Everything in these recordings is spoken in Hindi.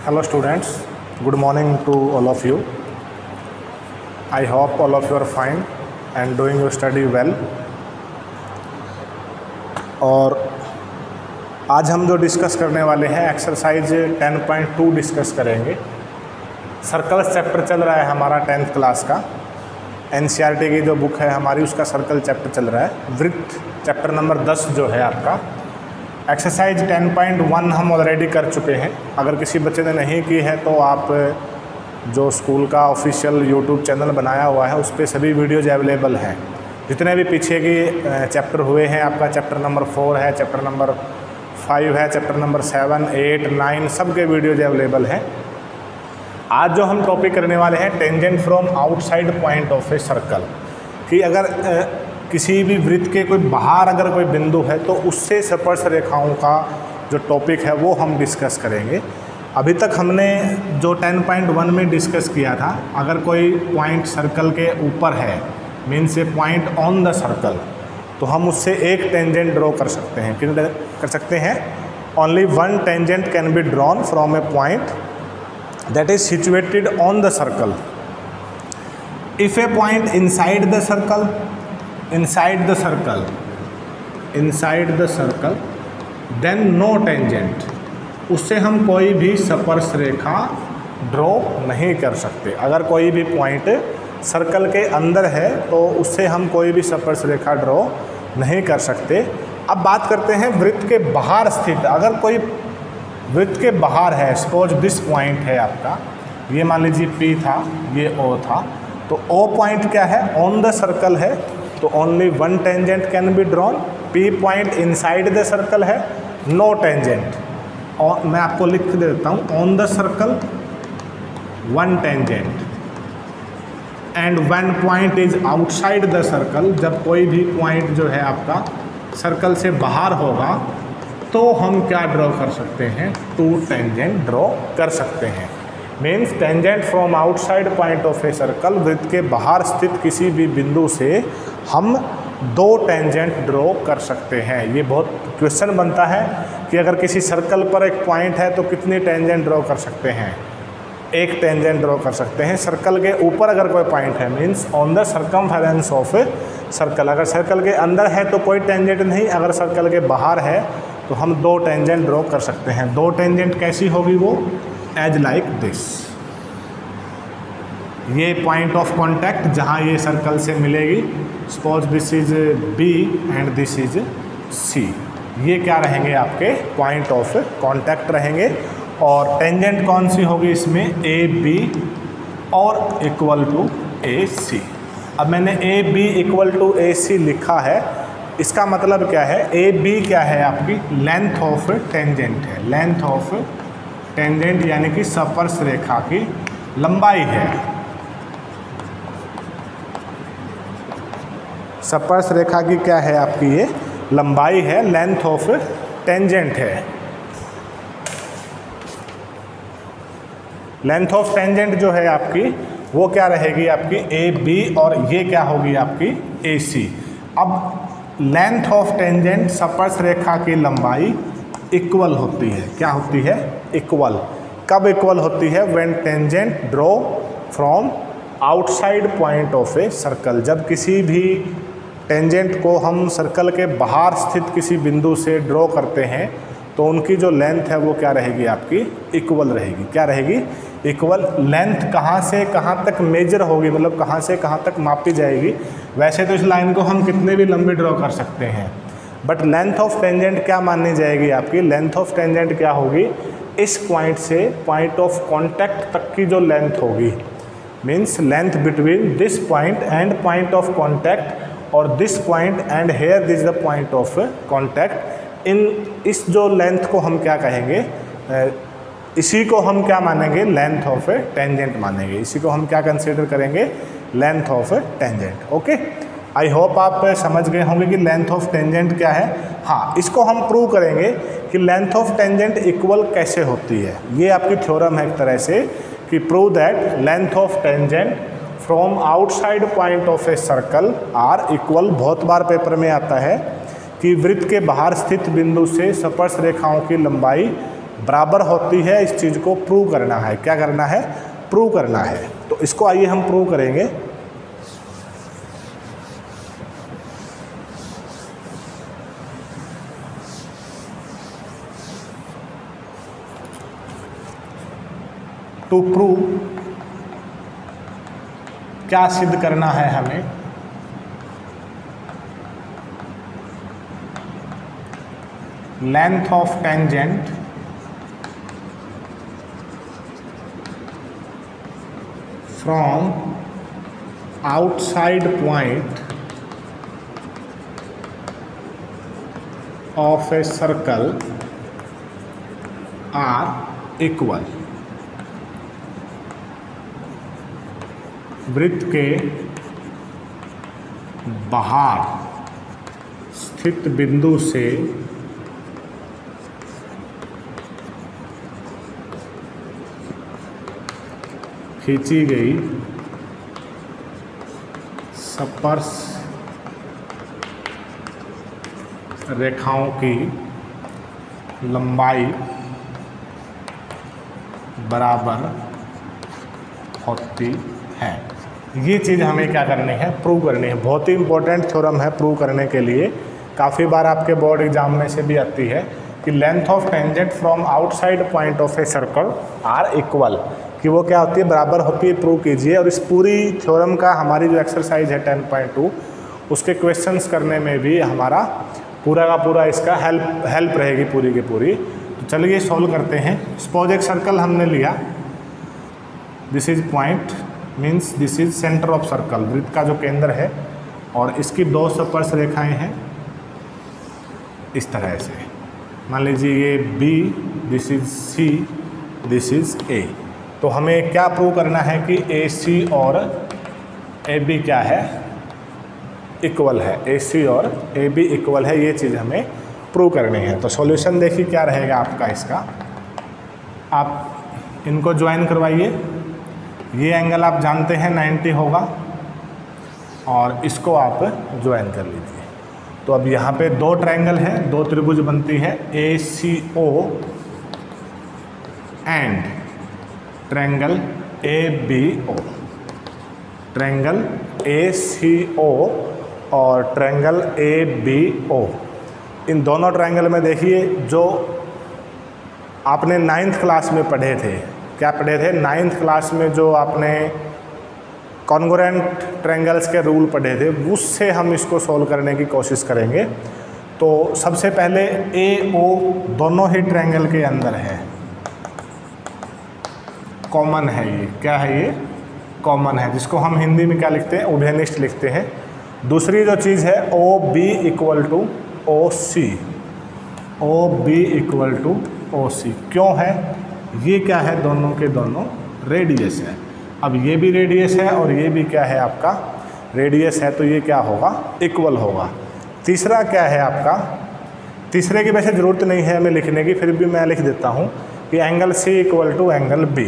Hello students, good morning to all of you. I hope all of you are fine and doing your study well. और आज हम जो डिस्कस करने वाले हैं एक्सरसाइज 10.2 डिस्कस करेंगे। सर्कल्स चैप्टर चल रहा है हमारा 10th क्लास का। NCERT की जो बुक है हमारी उसका सर्कल चैप्टर चल रहा है। वृत्त चैप्टर नंबर 10 जो है आपका। एक्सरसाइज 10.1 हम ऑलरेडी कर चुके हैं। अगर किसी बच्चे ने नहीं की है तो आप जो स्कूल का ऑफिशियल यूट्यूब चैनल बनाया हुआ है उस पर सभी वीडियोज़ अवेलेबल हैं। जितने भी पीछे के चैप्टर हुए हैं, आपका चैप्टर नंबर 4 है, चैप्टर नंबर 5 है, चैप्टर नंबर 7, 8, 9 सब के वीडियोज़ अवेलेबल हैं। आज जो हम टॉपिक करने वाले हैं tangent from outside point of a circle, कि अगर किसी भी वृत्त के कोई बाहर अगर कोई बिंदु है तो उससे स्पर्श रेखाओं का जो टॉपिक है वो हम डिस्कस करेंगे। अभी तक हमने जो 10.1 में डिस्कस किया था, अगर कोई पॉइंट सर्कल के ऊपर है, means A point on the circle, तो हम उससे एक टेंजेंट ड्रॉ कर सकते हैं। कितने कर सकते हैं? Only one tangent can be drawn from A point that is situated on the circle. If A point inside the circle, inside the circle then no tangent, उससे हम कोई भी स्पर्श रेखा ड्रॉ नहीं कर सकते। अगर कोई भी पॉइंट सर्कल के अंदर है तो उससे हम कोई भी स्पर्श रेखा ड्रॉ नहीं कर सकते। अब बात करते हैं वृत्त के बाहर स्थित। अगर कोई वृत्त के बाहर है, सपोज दिस पॉइंट है आपका, ये मान लीजिए P था, ये O था, तो O पॉइंट क्या है? ऑन द सर्कल है, तो only one tangent can be drawn. P point inside the circle है, नो टेंजेंट। और मैं आपको लिख देता हूँ, on the circle one tangent, and when point is outside the circle, जब कोई भी पॉइंट जो है आपका सर्कल से बाहर होगा तो हम क्या ड्रॉ कर सकते हैं? टू टेंजेंट ड्रॉ कर सकते हैं। Means tangent from outside point of a circle, वृत्त के बाहर स्थित किसी भी बिंदु से हम दो टेंजेंट ड्रॉ कर सकते हैं। ये बहुत क्वेश्चन बनता है कि अगर किसी सर्कल पर एक पॉइंट है तो कितनी टेंजेंट ड्रॉ कर सकते हैं? एक टेंजेंट ड्रॉ कर सकते हैं। सर्कल के ऊपर अगर कोई पॉइंट है, means on the circumference of a circle. अगर सर्कल के अंदर है तो कोई टेंजेंट नहीं, अगर सर्कल के बाहर है तो हम दो टेंजेंट ड्रॉ कर सकते हैं। दो टेंजेंट कैसी होगी वो? As like this. ये पॉइंट ऑफ कॉन्टैक्ट जहाँ ये सर्कल से मिलेगी, suppose this is B and this is C, ये क्या रहेंगे? आपके पॉइंट ऑफ कॉन्टैक्ट रहेंगे। और टेंजेंट कौन सी होगी इसमें? AB और इक्वल टू AC। अब मैंने AB इक्वल टू AC लिखा है, इसका मतलब क्या है? AB क्या है? आपकी लेंथ ऑफ टेंजेंट है। लेंथ ऑफ टेंजेंट यानी कि स्पर्श रेखा की लंबाई है। स्पर्श रेखा की क्या है? आपकी ये लंबाई है, लेंथ ऑफ टेंजेंट है। लेंथ ऑफ टेंजेंट जो है आपकी वो क्या रहेगी? आपकी AB, और ये क्या होगी? आपकी AC। अब लेंथ ऑफ टेंजेंट, स्पर्श रेखा की लंबाई इक्वल होती है। क्या होती है? इक्वल। कब इक्वल होती है? When tangent draw from outside point of a circle. जब किसी भी टेंजेंट को हम सर्कल के बाहर स्थित किसी बिंदु से ड्रॉ करते हैं तो उनकी जो लेंथ है वो क्या रहेगी? आपकी इक्वल रहेगी। क्या रहेगी? इक्वल। लेंथ कहाँ से कहाँ तक मेजर होगी, मतलब कहाँ से कहाँ तक मापी जाएगी? वैसे तो इस लाइन को हम कितने भी लंबी ड्रॉ कर सकते हैं, बट लेंथ ऑफ टेंजेंट क्या मानी जाएगी? आपकी लेंथ ऑफ टेंजेंट क्या होगी? इस पॉइंट से पॉइंट ऑफ कॉन्टैक्ट तक की जो लेंथ होगी, means length between this point and point of contact, और this point and here this the point of contact. इस जो लेंथ को हम क्या कहेंगे? इसी को हम क्या मानेंगे? लेंथ ऑफ ए टेंजेंट मानेंगे। इसी को हम क्या कंसीडर करेंगे? Length of A tangent. Okay, I hope आप समझ गए होंगे कि लेंथ ऑफ टेंजेंट क्या है। हाँ, इसको हम प्रूव करेंगे कि लेंथ ऑफ टेंजेंट इक्वल कैसे होती है। ये आपकी थ्योरम है एक तरह से, कि prove that length of tangent from outside point of a circle are equal. बहुत बार पेपर में आता है कि वृत्त के बाहर स्थित बिंदु से स्पर्श रेखाओं की लंबाई बराबर होती है, इस चीज़ को प्रूव करना है। क्या करना है? प्रूव करना है। तो इसको आइए हम प्रूव करेंगे। टू प्रूव क्या सिद्ध करना है हमें? Length of tangent from outside point of a circle are equal. वृत्त के बाहर स्थित बिंदु से खींची गई स्पर्श रेखाओं की लंबाई बराबर होती है। ये चीज़ हमें क्या करनी है? प्रूव करनी है। बहुत ही इंपॉर्टेंट थ्योरम है प्रूव करने के लिए। काफ़ी बार आपके बोर्ड एग्जाम में से भी आती है कि length of tangent from outside point of a circle are equal, कि वो क्या होती है? बराबर होती है। प्रूव कीजिए। और इस पूरी थ्योरम का हमारी जो एक्सरसाइज है 10.2 उसके क्वेश्चंस करने में भी हमारा पूरा का पूरा इसका हेल्प रहेगी पूरी की पूरी। तो चलिए सॉल्व करते हैं। सपोज एक सर्कल हमने लिया, this is point means this is centre of circle, वृत्त का जो केंद्र है, और इसकी दो स्पर्श रेखाएं हैं इस तरह से। मान लीजिए ये B, this is C, this is A। तो हमें क्या प्रूव करना है कि AC और AB क्या है? इक्वल है। AC और AB इक्वल है, ये चीज़ हमें प्रूव करनी है। तो सॉल्यूशन देखिए क्या रहेगा आपका इसका। आप इनको ज्वाइन करवाइए। ये एंगल आप जानते हैं 90 होगा, और इसको आप ज्वाइन कर लीजिए। तो अब यहाँ पे दो ट्रायंगल हैं, दो त्रिभुज बनती है ACO and triangle ABO। Triangle ACO और ट्रायंगल ABO, इन दोनों ट्रायंगल में देखिए जो आपने 9th क्लास में पढ़े थे, क्या पढ़े थे? 9th क्लास में जो आपने कॉन्ग्रुएंट ट्रायंगल्स के रूल पढ़े थे, उससे हम इसको सोल्व करने की कोशिश करेंगे। तो सबसे पहले AO दोनों ही ट्रायंगल के अंदर है, कॉमन है। ये क्या है? ये कॉमन है, जिसको हम हिंदी में क्या लिखते हैं? उभयनिष्ठ लिखते हैं। दूसरी जो चीज़ है OB equal to OC। OB equal to OC क्यों है? ये क्या है? दोनों के दोनों रेडियस है। अब ये भी रेडियस है और ये भी क्या है? आपका रेडियस है, तो ये क्या होगा? इक्वल होगा। तीसरा क्या है आपका? तीसरे की वैसे ज़रूरत नहीं है हमें लिखने की, फिर भी मैं लिख देता हूँ कि angle C equal to angle B,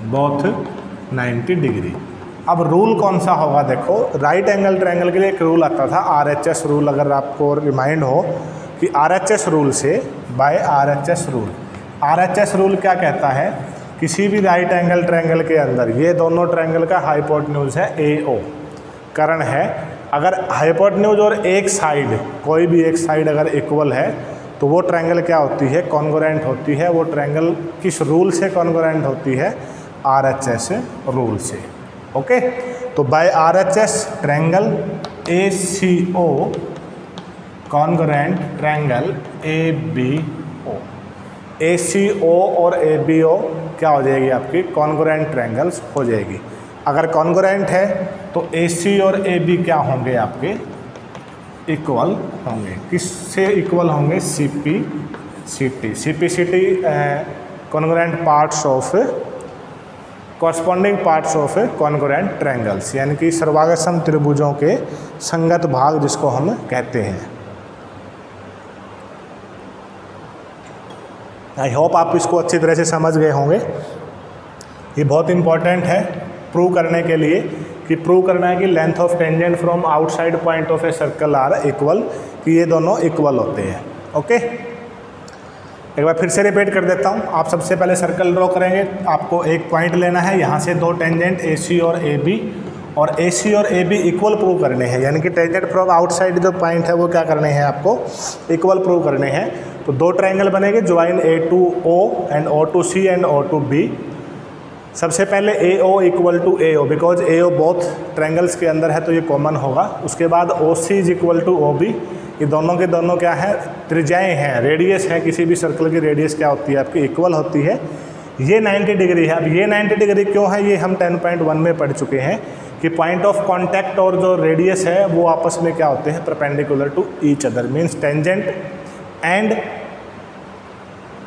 both 90 degree. अब रूल कौन सा होगा? देखो, राइट एंगल ट्रायंगल के लिए एक रूल आता था, RHS रूल। अगर आपको रिमाइंड हो कि RHS रूल से by RHS rule, RHS rule क्या कहता है? किसी भी राइट एंगल ट्रायंगल के अंदर ये दोनों ट्रायंगल का हाइपोटेन्यूज है AO, कर्ण है। अगर हाइपोटेन्यूज और एक साइड, कोई भी एक साइड अगर इक्वल है तो वो ट्रायंगल क्या होती है? कॉन्ग्रुएंट होती है। वो ट्रायंगल किस रूल से कॉन्ग्रुएंट होती है? RHS रूल से। ओके, तो by RHS triangle ACO congruent triangle ABO। ACO और ABO क्या हो जाएगी? आपकी कॉन्ग्रुएंट ट्रायंगल्स हो जाएगी। अगर कॉन्ग्रुएंट है तो AC और AB क्या होंगे? आपके इक्वल होंगे। किससे इक्वल होंगे? CP/CT congruent parts of corresponding parts of congruent triangles, यानी कि सर्वांगसम त्रिभुजों के संगत भाग जिसको हम कहते हैं। आई होप आप इसको अच्छी तरह से समझ गए होंगे। ये बहुत इंपॉर्टेंट है प्रूव करने के लिए, कि प्रूव करना है कि length of tangent from outside point of a circle are equal, कि ये दोनों इक्वल होते हैं। ओके, एक बार फिर से रिपीट कर देता हूँ। आप सबसे पहले सर्कल ड्रॉ करेंगे, आपको एक पॉइंट लेना है, यहाँ से दो टेंजेंट AC और AB, और AC और AB इक्वल प्रूव करने हैं, यानी कि टेंजेंट फ्रॉम आउटसाइड जो पॉइंट है वो क्या करने हैं, आपको इक्वल प्रूव करने हैं। तो दो ट्रायंगल बनेंगे, join A to O and O to C and O to B। सबसे पहले AO equal to AO, because AO both triangles के अंदर है तो ये कॉमन होगा। उसके बाद OC is equal to OB, ये दोनों के दोनों क्या है, त्रिज्याएँ हैं, रेडियस है, किसी भी सर्कल की रेडियस क्या होती है आपकी, इक्वल होती है। ये 90 डिग्री है। अब ये 90 डिग्री क्यों है, ये हम 10.1 में पढ़ चुके हैं कि पॉइंट ऑफ कांटेक्ट और जो रेडियस है वो आपस में क्या होते हैं, perpendicular to each other, means tangent and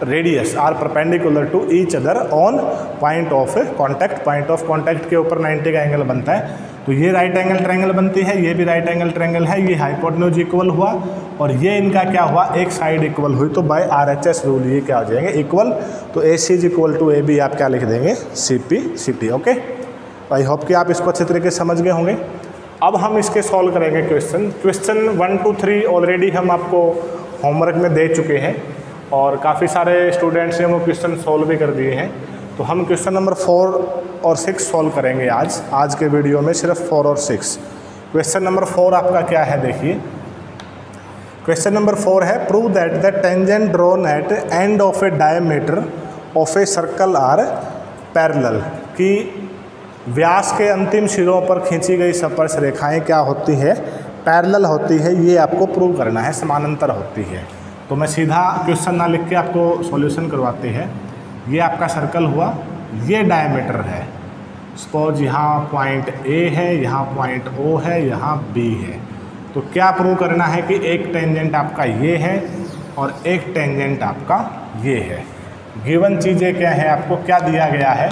radius are perpendicular to each other on point of contact. Point of contact के ऊपर 90 का एंगल बनता है, तो ये राइट एंगल ट्रायंगल बनती है, ये भी राइट एंगल ट्रायंगल है, ये हाइपोटेन्यूज इक्वल हुआ और ये इनका क्या हुआ, एक साइड इक्वल हुई, तो बाय RHS रूल ये क्या हो जाएंगे, इक्वल। तो AC is equal to AB आप क्या लिख देंगे, CP CT। Okay, I hope कि आप इसको अच्छे तरीके से समझ गए होंगे। अब हम इसके सॉल्व करेंगे क्वेश्चन 1 to 3 ऑलरेडी हम आपको होमवर्क में दे चुके हैं और काफ़ी सारे स्टूडेंट्स ने वो क्वेश्चन सॉल्व भी कर दिए हैं। तो हम क्वेश्चन नंबर 4 और 6 सॉल्व करेंगे आज के वीडियो में, सिर्फ 4 और 6। क्वेश्चन नंबर 4 आपका क्या है, देखिए क्वेश्चन नंबर 4 है, prove that the tangent drawn at end of a diameter of a circle are parallel, कि व्यास के अंतिम सिरों पर खींची गई स्पर्श रेखाएं क्या होती है, पैरेलल होती है। ये आपको प्रूव करना है, समानांतर होती है। तो मैं सीधा क्वेश्चन ना लिख के आपको सॉल्यूशन करवाते हैं। ये आपका सर्कल हुआ, ये डायमीटर है, सपोज यहाँ पॉइंट A है, यहाँ पॉइंट O है, यहाँ B है। तो क्या प्रूव करना है कि एक टेंजेंट आपका ये है और एक टेंजेंट आपका ये है। गिवन चीज़ें क्या है, आपको क्या दिया गया है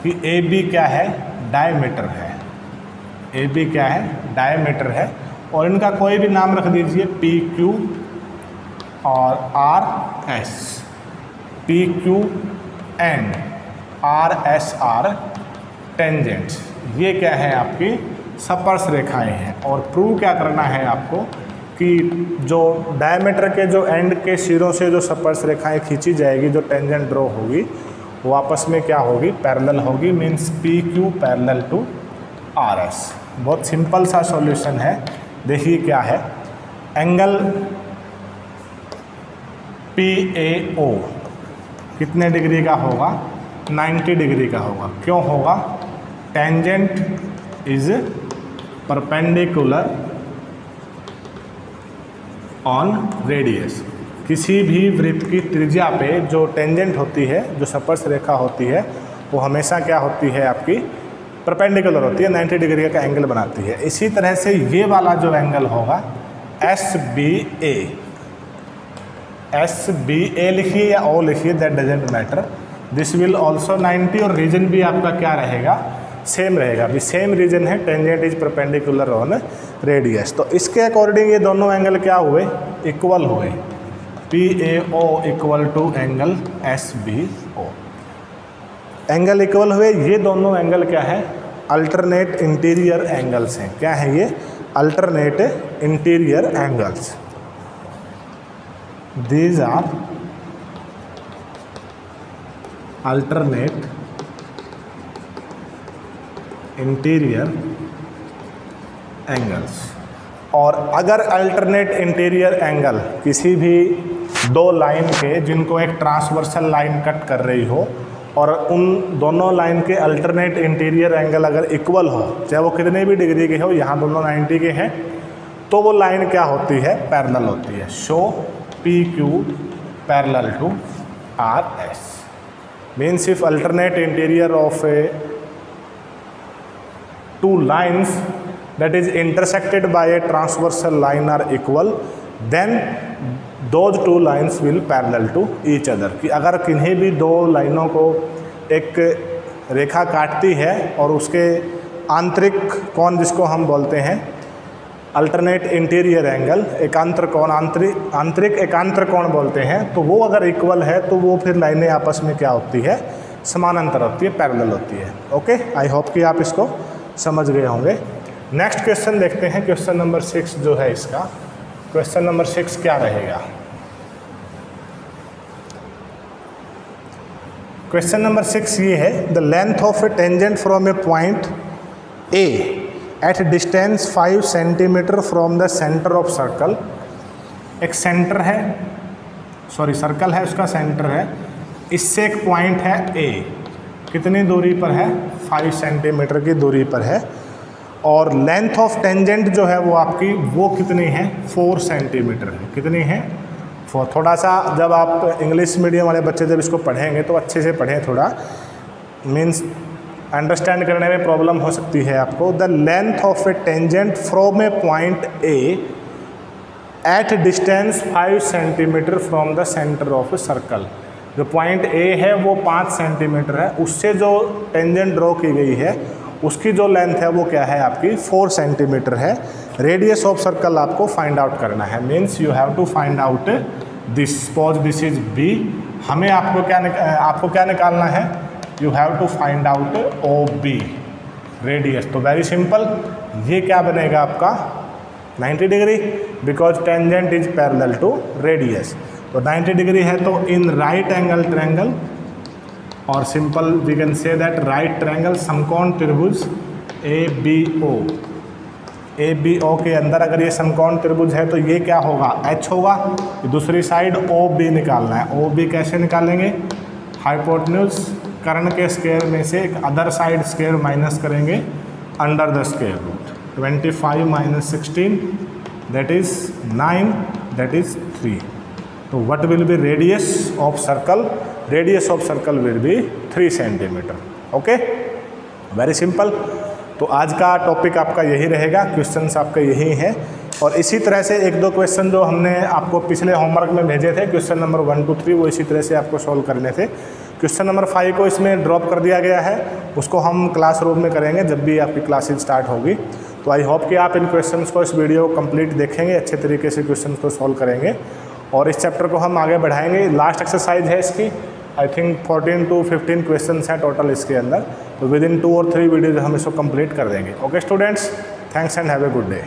कि AB क्या है, डायमीटर है, AB क्या है, डायमीटर है, और इनका कोई भी नाम रख दीजिए, PQ और RS, PQ and RS are tangents. ये क्या है, आपकी स्पर्श रेखाएं हैं। और प्रूव क्या करना है आपको कि जो डायमीटर के जो एंड के सिरों से जो स्पर्श रेखाएं खींची जाएगी, जो टेंजेंट ड्रॉ होगी, वो आपस में क्या होगी, पैरेलल होगी, means PQ parallel to RS। बहुत सिंपल सा सॉल्यूशन है। देखिए क्या है, एंगल PAO कितने डिग्री का होगा, 90 डिग्री का होगा। क्यों होगा, tangent is perpendicular on radius. किसी भी वृत्त की त्रिज्या पे जो टेंजेंट होती है, जो स्पर्श रेखा होती है, वो हमेशा क्या होती है, आपकी परपेंडिकुलर होती है, 90 डिग्री का एंगल बनाती है। इसी तरह से ये वाला जो एंगल होगा SBA लिखिए या O लिखिए, that doesn't matter, this will also 90, और रीजन भी आपका क्या रहेगा, सेम रहेगा। भी सेम रीजन है, tangent is perpendicular on radius. तो इसके अकॉर्डिंग ये दोनों एंगल क्या हुए, इक्वल हुए। PAO equal to angle SBO, angle equal हुए। ये दोनों एंगल क्या है, अल्टरनेट इंटीरियर एंगल्स हैं। क्या है ये, alternate interior angles. These are alternate interior angles। और अगर अल्टरनेट इंटीरियर एंगल किसी भी दो लाइन के, जिनको एक ट्रांसवर्सल लाइन कट कर रही हो, और उन दोनों लाइन के अल्टरनेट इंटीरियर एंगल अगर इक्वल हो, चाहे वो कितने भी डिग्री के हो, यहाँ दोनों 90 के हैं, तो वो लाइन क्या होती है, पैरेलल होती है। Show PQ parallel to RS means if alternate interior of two lines that is intersected by a transversal line are equal, then those two lines will parallel to each other। कि अगर किन्हीं भी दो लाइनों को एक रेखा काटती है और उसके आंतरिक कोण, जिसको हम बोलते हैं अल्टरनेट इंटीरियर एंगल, एकांतर कोण, आंतरिक एकांतर कोण बोलते हैं, तो वो अगर इक्वल है तो वो फिर लाइनें आपस में क्या होती है, समानांतर होती है, पैरेलल होती है। ओके, आई होप कि आप इसको समझ गए होंगे। नेक्स्ट क्वेश्चन देखते हैं, क्वेश्चन नंबर 6 जो है इसका, क्वेश्चन नंबर 6 क्या रहेगा। क्वेश्चन नंबर 6 ये है, the length of A tangent from A point A at distance 5 centimetre from the centre of circle. एक सेंटर है, सॉरी सर्कल है, उसका सेंटर है, इससे एक पॉइंट है ए, कितनी दूरी पर है? 5 सेंटीमीटर की दूरी पर है। और लेंथ ऑफ टेंजेंट जो है वो आपकी वो कितनी है? 4 सेंटीमीटर है। कितनी है? 4। थोड़ा सा जब आप इंग्लिश मीडियम वाले बच्चे जब इसको पढ़ेंगे तो अच्छे से पढ़ें, थोड़ा मीन्स अंडरस्टैंड करने में प्रॉब्लम हो सकती है आपको। The length of A tangent from A point A at distance 5 centimetre from the centre of a circle. जो पॉइंट ए है वो 5 सेंटीमीटर है, उससे जो टेंजेंट ड्रॉ की गई है उसकी जो लेंथ है वो क्या है आपकी? 4 सेंटीमीटर है। रेडियस ऑफ सर्कल आपको फाइंड आउट करना है, means you have to find out this. Suppose this is B, हमें आपको क्या निकालना है? You have to find out O B radius. तो वेरी सिंपल, ये क्या बनेगा आपका? 90 degree, because tangent is parallel to radius. तो 90 डिग्री है तो इन राइट एंगल ट्रायंगल, और simple we can say that right triangle समकोण त्रिभुज ए बी ओ के अंदर अगर ये समकोण त्रिभुज है तो ये क्या होगा? एच होगा। दूसरी साइड ओ बी निकालना है। ओ बी कैसे निकालेंगे? हाइपोटेन्यूज कर्ण के स्क्वायर में से एक अदर साइड स्क्वायर माइनस करेंगे under the square root. 25 minus 16 that is 9, that is 3। तो what will be radius of circle? Radius of circle will be 3 centimetre. Okay, very simple. तो आज का टॉपिक आपका यही रहेगा, क्वेश्चंस आपके यही हैं। और इसी तरह से 1-2 क्वेश्चन जो हमने आपको पिछले होमवर्क में भेजे थे, क्वेश्चन नंबर 1 2 3, वो इसी तरह से आपको सॉल्व करने थे। क्वेश्चन नंबर 5 को इसमें ड्रॉप कर दिया गया है, उसको हम क्लासरूम में करेंगे जब भी आपकी क्लासेज स्टार्ट होगी। तो आई होप कि आप इन क्वेश्चंस को, इस वीडियो को कंप्लीट देखेंगे, अच्छे तरीके से क्वेश्चन को सॉल्व करेंगे और इस चैप्टर को हम आगे बढ़ाएंगे। लास्ट एक्सरसाइज है इसकी, आई थिंक 14 to 15 क्वेश्चन हैं टोटल इसके अंदर। तो विद इन 2 और 3 वीडियोज हम इसको कंप्लीट कर देंगे। Okay students, thanks and have a good day.